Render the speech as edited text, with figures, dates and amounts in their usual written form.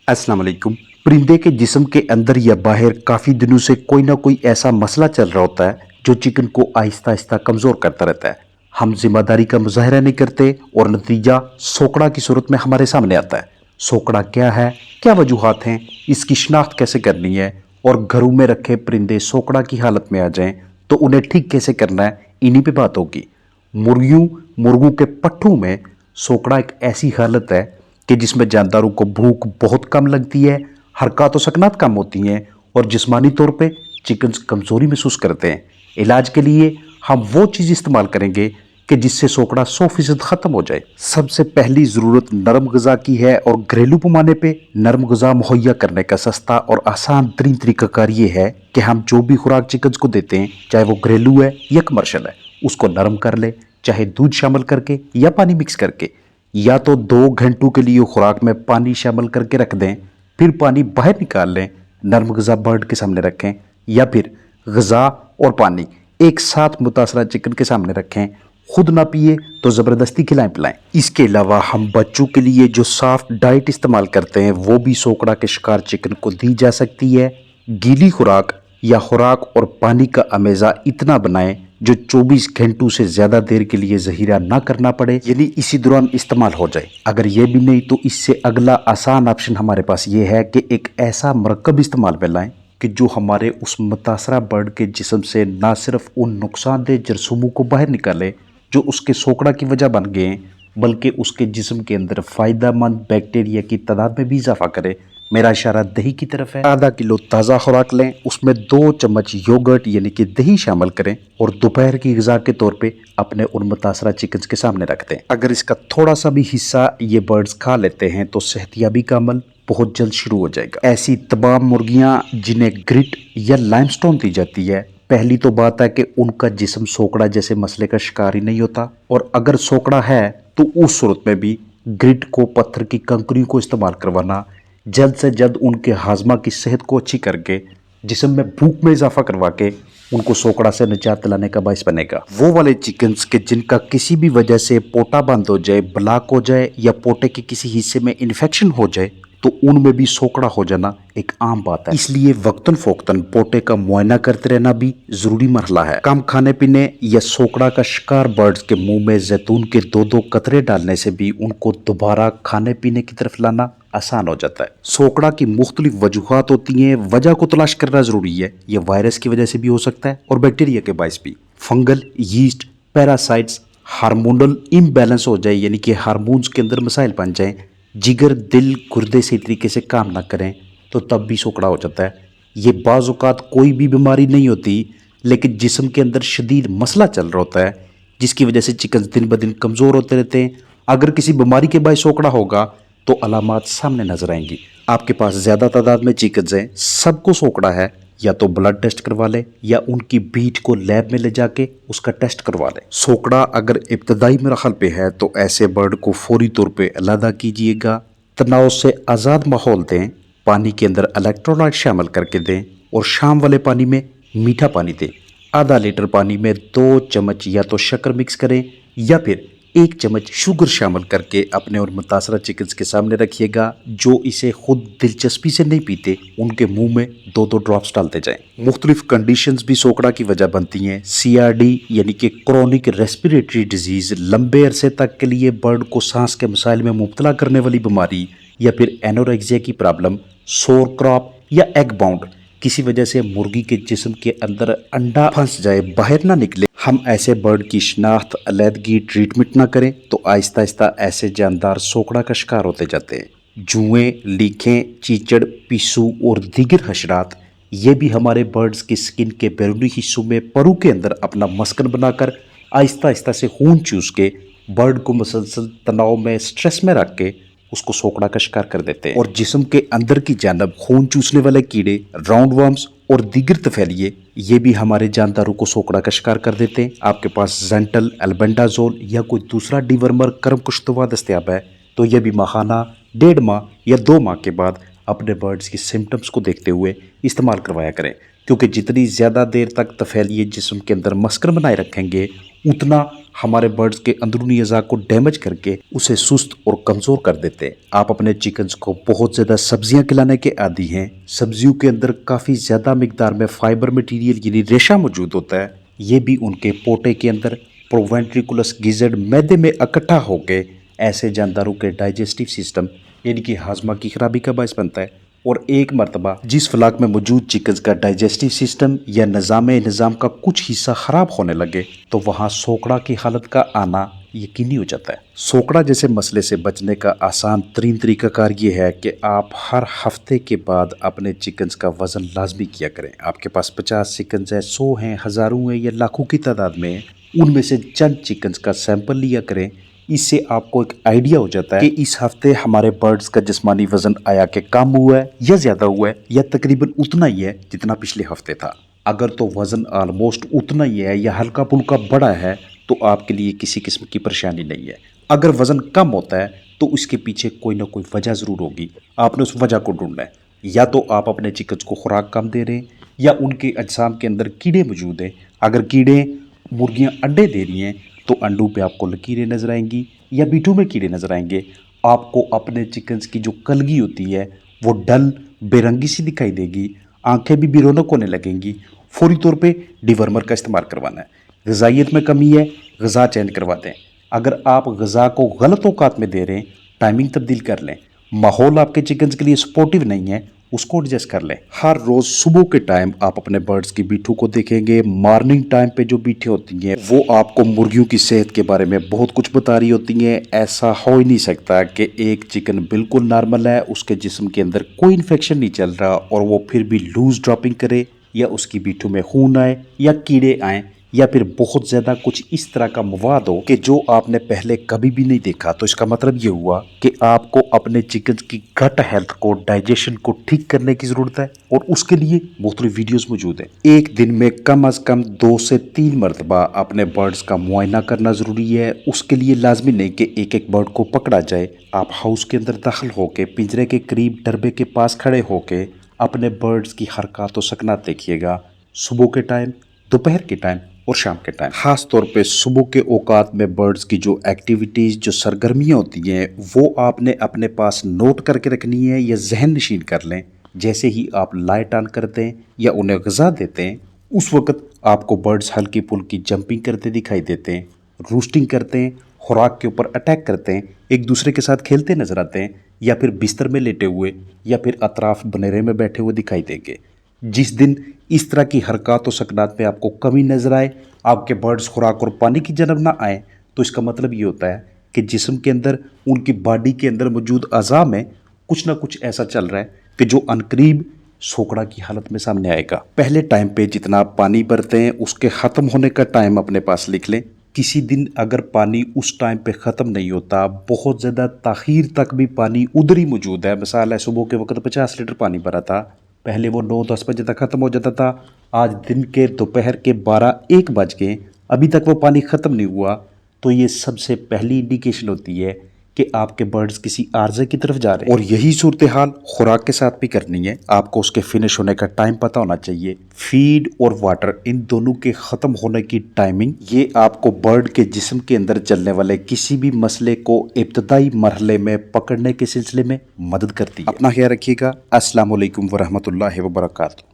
अस्सलाम वालेकुम। परिंदे के जिस्म के अंदर या बाहर काफ़ी दिनों से कोई ना कोई ऐसा मसला चल रहा होता है जो चिकन को आहिस्ता आहिस्ता कमज़ोर करता रहता है। हम जिम्मेदारी का मुजाहरा नहीं करते और नतीजा सोकड़ा की सूरत में हमारे सामने आता है। सोकड़ा क्या है, क्या वजूहात हैं, इसकी शिनाख्त कैसे करनी है और घरों में रखे परिंदे सोकड़ा की हालत में आ जाएं तो उन्हें ठीक कैसे करना है, इन्हीं पे बात होगी। मुर्गों के पट्ठों में सोकड़ा एक ऐसी हालत है कि जिसमें जानदारों को भूख बहुत कम लगती है, हरकत व सकनात कम होती हैं और जिस्मानी तौर पे चिकन्स कमज़ोरी महसूस करते हैं। इलाज के लिए हम वो चीज़ इस्तेमाल करेंगे कि जिससे सोकड़ा 100% ख़त्म हो जाए। सबसे पहली ज़रूरत नरम ग़िज़ा की है और घरेलू पैमाने पे नरम ग़िज़ा मुहैया करने का सस्ता और आसान तरीन तरीक़ाकार ये है कि हम जो भी खुराक चिकन्स को देते हैं, चाहे वो घरेलू है या कमर्शियल है, उसको नरम कर ले, चाहे दूध शामिल करके या पानी मिक्स करके। या तो 2 घंटों के लिए खुराक में पानी शामिल करके रख दें, फिर पानी बाहर निकाल लें, नरम ग़िज़ा बर्ड के सामने रखें, या फिर ग़िज़ा और पानी एक साथ मुतासरा चिकन के सामने रखें। खुद ना पिए तो ज़बरदस्ती खिलाएं पिलाएं। इसके अलावा हम बच्चों के लिए जो सॉफ्ट डाइट इस्तेमाल करते हैं वो भी सोकड़ा के शिकार चिकन को दी जा सकती है। गीली खुराक या खुराक और पानी का अमेज़ा इतना बनाएं जो 24 घंटों से ज़्यादा देर के लिए ज़हीरा ना करना पड़े, यानी इसी दौरान इस्तेमाल हो जाए। अगर ये भी नहीं तो इससे अगला आसान ऑप्शन हमारे पास ये है कि एक ऐसा मरकब इस्तेमाल में लाएं कि जो हमारे उस मुतासरा बर्ड के जिस्म से ना सिर्फ उन नुकसानदेह जरासीमों को बाहर निकाले जो उसके सोकड़ा की वजह बन गए, बल्कि उसके जिस्म के अंदर फ़ायदेमंद बैक्टीरिया की तादाद में भी इजाफा करे। मेरा इशारा दही की तरफ है। आधा किलो ताज़ा खुराक लें, उसमें 2 चम्मच योगर्ट यानी कि दही शामिल करें और दोपहर की ग़िज़ा के तौर पे अपने उन मुतासरा चिकन्स के सामने रख दें। अगर इसका थोड़ा सा भी हिस्सा ये बर्ड्स खा लेते हैं तो सेहतियाबी का अमल बहुत जल्द शुरू हो जाएगा। ऐसी तमाम मुर्गियाँ जिन्हें ग्रिट या लाइमस्टोन दी जाती है, पहली तो बात है कि उनका जिस्म सोकड़ा जैसे मसले का शिकार ही नहीं होता, और अगर सोकड़ा है तो उस सूरत में भी ग्रिट को पत्थर की कंकरियों को इस्तेमाल करवाना जल्द से जल्द उनके हाजमा की सेहत को अच्छी करके जिस्म में भूख में इजाफा करवा के उनको सोकड़ा से निजात दिलाने का बायस बनेगा। वो वाले चिकन्स के जिनका किसी भी वजह से पोटा बंद हो जाए, ब्लॉक हो जाए या पोटे के किसी हिस्से में इन्फेक्शन हो जाए तो उनमें भी सोकड़ा हो जाना एक आम बात है। इसलिए वक्तन फोक्तन पोटे का मुआयना करते रहना भी जरूरी मरहला है। कम खाने पीने या सोकड़ा का शिकार बर्ड्स के मुंह में जैतून के 2-2 कतरे डालने से भी उनको दोबारा खाने पीने की तरफ लाना आसान हो जाता है। सोकड़ा की मुख्तलिफ वजूहात होती हैं, वजह को तलाश करना जरूरी है। यह वायरस की वजह से भी हो सकता है और बैक्टीरिया के बायस भी। Fungal, yeast, parasites, hormonal imbalance हो जाए यानी कि हार्मोन्स के अंदर मसाइल बन जाएं, जिगर दिल गुर्दे सही तरीके से काम ना करें तो तब भी सोकड़ा हो जाता है। ये बाज़ औक़ात कोई भी बीमारी नहीं होती, लेकिन जिस्म के अंदर शदीद मसला चल रहा होता है जिसकी वजह से चिकन दिन ब दिन कमज़ोर होते रहते हैं। अगर किसी बीमारी के बायस सोकड़ा होगा तो अलामात सामने नजर आएंगी। आपके पास ज़्यादा तादाद में चिकन्स हैं, सबको सोकड़ा है, या तो ब्लड टेस्ट करवा ले या उनकी बीट को लैब में ले जाके उसका टेस्ट करवा ले। सोकड़ा अगर इब्तदाई मरहल पे है तो ऐसे बर्ड को फौरी तौर पे अलहदा कीजिएगा। तनाव से आज़ाद माहौल दें, पानी के अंदर इलेक्ट्रोलाइट शामिल करके दें और शाम वाले पानी में मीठा पानी दें। आधा लीटर पानी में 2 चम्मच या तो शक्कर मिक्स करें या फिर 1 चम्मच शुगर शामिल करके अपने और मुतासरा चिकन्स के सामने रखिएगा। जो इसे खुद दिलचस्पी से नहीं पीते उनके मुंह में 2-2 ड्रॉप्स डालते जाएं। मुख्तलिफ कंडीशंस भी सोकड़ा की वजह बनती हैं। CRD यानी कि क्रोनिक रेस्पिरेटरी डिजीज़, लंबे अरसे तक के लिए बर्ड को सांस के मसाइल में मुब्तला करने वाली बीमारी, या फिर एनोरेक्सिया की प्रॉब्लम, सोर क्रॉप या एग बाउंड, किसी वजह से मुर्गी के जिस्म के अंदर अंडा फंस जाए, बाहर ना निकले। हम ऐसे बर्ड की शिनाख्त, अलहदगी, ट्रीटमेंट ना करें तो आहिस्ता आहिस्ता ऐसे जानदार सोकड़ा का शिकार होते जाते हैं। जुएं, लीखें, चीचड़, पिस्सू और दीगर हशरात, ये भी हमारे बर्ड्स की स्किन के बैरूनी हिस्सों में परू के अंदर अपना मस्कन बनाकर आहिस्ता आहिस्ता से खून चूस के बर्ड को मुसलसल तनाव में, स्ट्रेस में रख के उसको सोकड़ा का शिकार कर देते हैं। और जिस्म के अंदर की जानब खून चूसने वाले कीड़े, राउंड वर्म्स और दीगर तफेलिए, ये भी हमारे जानदारों को सोकड़ा का शिकार कर देते हैं। आपके पास जेंटल, एल्बेंडाजोल या कोई दूसरा डिवर्मर कर्मकुश दवा दस्तयाब है तो यह भी माहाना, 1.5 माह या 2 माह के बाद अपने बर्ड्स की सिम्टम्स को देखते हुए इस्तेमाल करवाया करें, क्योंकि जितनी ज़्यादा देर तक तफेलिए जिस्म के अंदर मस्कर बनाए रखेंगे उतना हमारे बर्ड्स के अंदरूनी अज़ा को डैमेज करके उसे सुस्त और कमज़ोर कर देते हैं। आप अपने चिकन्स को बहुत ज़्यादा सब्जियां खिलाने के आदी हैं। सब्जियों के अंदर काफ़ी ज़्यादा मिकदार में फाइबर मटीरियल यानी रेशा मौजूद होता है। ये भी उनके पोटे के अंदर प्रोवेंट्रिकुलस गिज़र्ड मैदे में इकट्ठा होकर ऐसे जानदारों के डाइजेस्टिव सिस्टम यानी कि हाजमा की खराबी का बायस बनता है। और एक मरतबा जिस फ्लाक में मौजूद चिकन्स का डाइजेस्टिव सिस्टम या निज़ाम का कुछ हिस्सा ख़राब होने लगे तो वहाँ सोकड़ा की हालत का आना यकीनी हो जाता है। सोकड़ा जैसे मसले से बचने का आसान तरीन तरीक़ाकार ये है कि आप हर हफ्ते के बाद अपने चिकन्स का वज़न लाजमी किया करें। आपके पास 50 चिकन्स हैं, 100 हैं, हज़ारों हैं या लाखों की तादाद में हैं, उनमें से चंद चिकन्स का सैंपल लिया करें। इससे आपको एक आइडिया हो जाता है कि इस हफ्ते हमारे बर्ड्स का जिस्मानी वजन आया कि कम हुआ है या ज़्यादा हुआ है या तकरीबन उतना ही है जितना पिछले हफ्ते था। अगर तो वज़न ऑलमोस्ट उतना ही है या हल्का फुल्का बड़ा है तो आपके लिए किसी किस्म की परेशानी नहीं है। अगर वज़न कम होता है तो उसके पीछे कोई ना कोई वजह ज़रूर होगी। आपने उस वजह को ढूंढना है। या तो आप अपने चिकन्स को खुराक कम दे रहे हैं या उनके अजसाम के अंदर कीड़े मौजूद हैं। अगर कीड़े मुर्गियाँ अंडे दे रही हैं तो अंडों पे आपको लकीरें नज़र आएंगी या बीटों में कीड़े नज़र आएंगे। आपको अपने चिकन्स की जो कलगी होती है वो डल बेरंगी सी दिखाई देगी, आंखें भी बेरौनक होने लगेंगी। फौरी तौर पे डिवर्मर का इस्तेमाल करवाना है। ग़िज़ाइयत में कमी है, ग़िज़ा चेंज करवा दें। अगर आप ग़िज़ा को गलत औकात में दे रहे हैं, टाइमिंग तब्दील कर लें। माहौल आपके चिकन्स के लिए सपोर्टिव नहीं है, उसको एडजस्ट कर लें। हर रोज़ सुबह के टाइम आप अपने बर्ड्स की बीठों को देखेंगे। मॉर्निंग टाइम पे जो बीठें होती हैं वो आपको मुर्गियों की सेहत के बारे में बहुत कुछ बता रही होती हैं। ऐसा हो ही नहीं सकता कि एक चिकन बिल्कुल नॉर्मल है, उसके जिस्म के अंदर कोई इन्फेक्शन नहीं चल रहा और वो फिर भी लूज ड्रॉपिंग करे या उसकी बीठों में खून आए या कीड़े आए या फिर बहुत ज़्यादा कुछ इस तरह का मवाद हो कि जो आपने पहले कभी भी नहीं देखा। तो इसका मतलब ये हुआ कि आपको अपने चिकन्स की गट हेल्थ को, डाइजेशन को ठीक करने की ज़रूरत है और उसके लिए मुख्तलिफ वीडियोस मौजूद हैं। एक दिन में कम अज़ कम 2 से 3 मरतबा अपने बर्ड्स का मुआयना करना ज़रूरी है। उसके लिए लाजमी नहीं कि एक एक बर्ड को पकड़ा जाए। आप हाउस के अंदर दाखिल होकर पिंजरे के करीब डरबे के पास खड़े होकर अपने बर्ड्स की हरकत व सकनात देखिएगा। सुबह के टाइम, दोपहर के टाइम और शाम के टाइम। ख़ास तौर पे सुबह के औकात में बर्ड्स की जो एक्टिविटीज़, जो सरगर्मियाँ होती हैं वो आपने अपने पास नोट करके रखनी है या जहन नशीन कर लें। जैसे ही आप लाइट ऑन करते हैं या उन्हें ग़िज़ा देते हैं उस वक़्त आपको बर्ड्स हल्की फुल्की जंपिंग करते दिखाई देते हैं, रूस्टिंग करते हैं, खुराक के ऊपर अटैक करते हैं, एक दूसरे के साथ खेलते नज़र आते हैं या फिर बिस्तर में लेटे हुए या फिर अतराफ बनेरे में बैठे हुए दिखाई देंगे। जिस दिन इस तरह की हरकत और सकनात में आपको कमी नज़र आए, आपके बर्ड्स खुराक और पानी की जानब ना आए, तो इसका मतलब ये होता है कि जिस्म के अंदर, उनकी बॉडी के अंदर मौजूद अज़ा में कुछ ना कुछ ऐसा चल रहा है कि जो अनकरीब सोकड़ा की हालत में सामने आएगा। पहले टाइम पे जितना आप पानी भरते हैं उसके ख़त्म होने का टाइम अपने पास लिख लें। किसी दिन अगर पानी उस टाइम पे ख़त्म नहीं होता, बहुत ज़्यादा ताख़ीर तक भी पानी उधर ही मौजूद है, मिसाल है सुबह के वक्त 50 लीटर पानी भरा था, पहले वो 9-10 बजे तक ख़त्म हो जाता था, आज दिन के दोपहर के 12-1 बज गए, अभी तक वो पानी ख़त्म नहीं हुआ, तो ये सबसे पहली इंडिकेशन होती है कि आपके बर्ड्स किसी आर्जे की तरफ जा रहे हैं। और यही सूरत हाल खुराक के साथ भी करनी है। आपको उसके फिनिश होने का टाइम पता होना चाहिए। फीड और वाटर, इन दोनों के ख़त्म होने की टाइमिंग, ये आपको बर्ड के जिस्म के अंदर चलने वाले किसी भी मसले को इब्तदाई मरहले में पकड़ने के सिलसिले में मदद करती है। अपना ख्याल रखिएगा। अस्सलाम वालेकुम वरहमतुल्लाहि वबरकातुहू।